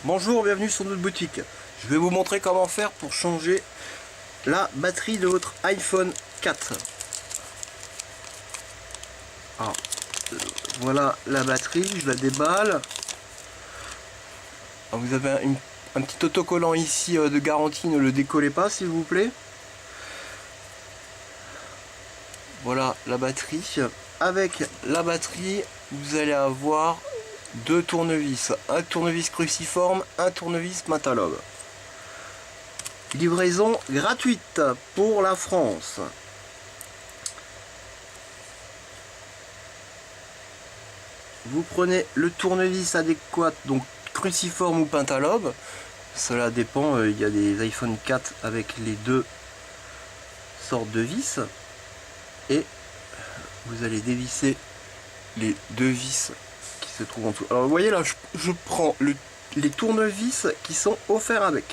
Bonjour, bienvenue sur notre boutique. Je vais vous montrer comment faire pour changer la batterie de votre iPhone 4. Alors, voilà la batterie, je la déballe. Alors, vous avez un petit autocollant ici de garantie, ne le décollez pas s'il vous plaît. Voilà la batterie. Avec la batterie, vous allez avoir deux tournevis. Un tournevis cruciforme, un tournevis Matalob. Livraison gratuite pour la France. Vous prenez le tournevis adéquat, donc cruciforme ou pentalobe. Cela dépend, il y a des iPhone 4 avec les deux sortes de vis. Et vous allez dévisser les deux vis qui se trouvent en dessous. Alors vous voyez là, je prends les tournevis qui sont offerts avec.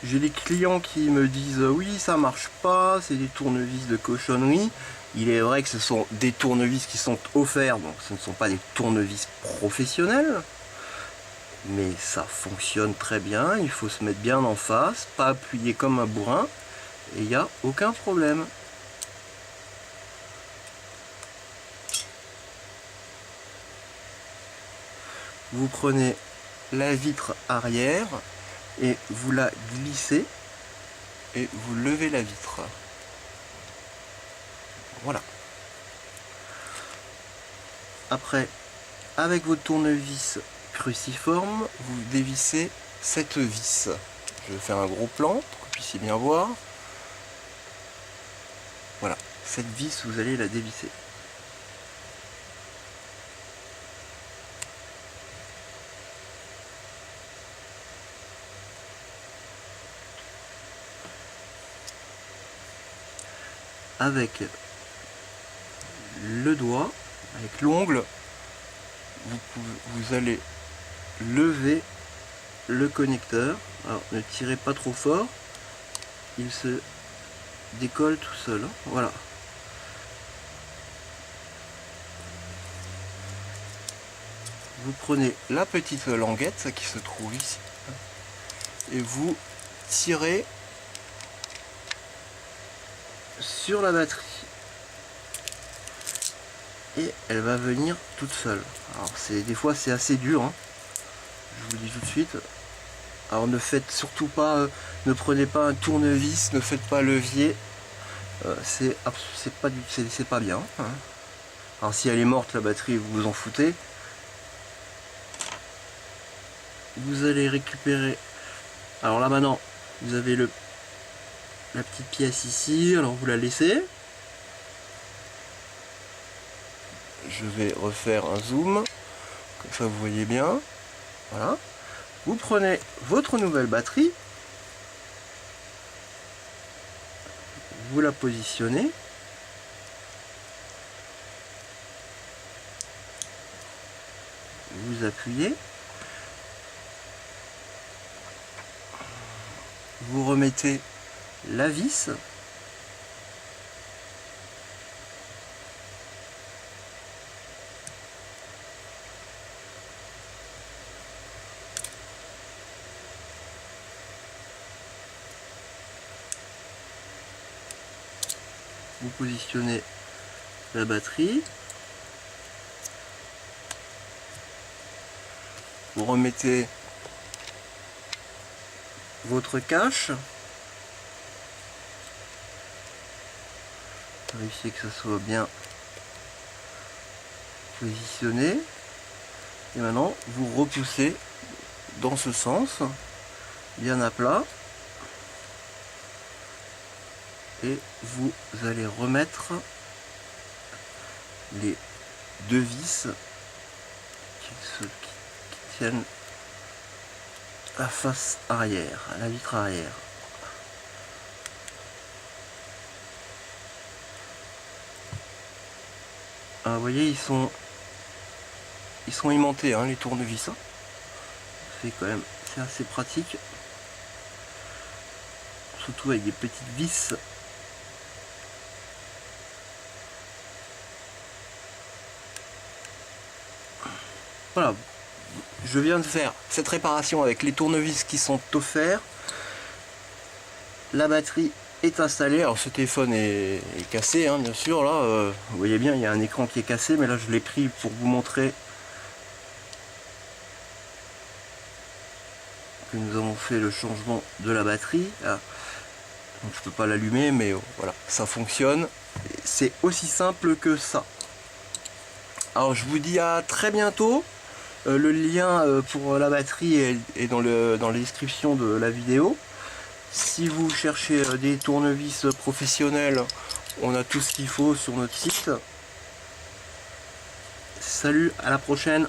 J'ai des clients qui me disent oui ça marche pas, c'est des tournevis de cochonnerie. Il est vrai que ce sont des tournevis qui sont offerts, donc ce ne sont pas des tournevis professionnels. Mais ça fonctionne très bien, il faut se mettre bien en face, pas appuyer comme un bourrin, et il n'y a aucun problème. Vous prenez la vitre arrière et vous la glissez et vous levez la vitre. Voilà. Après, avec votre tournevis cruciforme, vous dévissez cette vis. Je vais faire un gros plan pour que vous puissiez bien voir. Voilà, cette vis, vous allez la dévisser. Avec le doigt, avec l'ongle, vous allez lever le connecteur. Alors ne tirez pas trop fort, il se décolle tout seul. Voilà. Vous prenez la petite languette qui se trouve ici et vous tirez sur la batterie et elle va venir toute seule. Alors des fois c'est assez dur, hein. Je vous le dis tout de suite. Alors ne faites surtout pas, ne prenez pas un tournevis, ne faites pas levier, c'est pas bien, hein. Alors si elle est morte la batterie, vous vous en foutez. Vous allez récupérer, alors là maintenant vous avez la petite pièce ici, alors vous la laissez. Je vais refaire un zoom, comme ça vous voyez bien. Voilà. Vous prenez votre nouvelle batterie, vous la positionnez, vous appuyez, vous remettez la vis, vous positionnez la batterie, vous remettez votre cache, vérifiez que ça soit bien positionné, et maintenant vous repoussez dans ce sens, bien à plat, et vous allez remettre les deux vis qui tiennent la face arrière, la vitre arrière. Ah, vous voyez, ils sont aimantés, hein, les tournevis, hein. C'est quand même, c'est assez pratique, surtout avec des petites vis. Voilà, je viens de faire cette réparation avec les tournevis qui sont offerts. La batterie est installée. Alors ce téléphone est cassé, hein, bien sûr. Là, vous voyez bien, il y a un écran qui est cassé, mais là je l'ai pris pour vous montrer que nous avons fait le changement de la batterie. Ah, donc je peux pas l'allumer, mais voilà, ça fonctionne. C'est aussi simple que ça. Alors je vous dis à très bientôt. Le lien pour la batterie est dans la description de la vidéo. Si vous cherchez des tournevis professionnels, on a tout ce qu'il faut sur notre site. Salut, à la prochaine.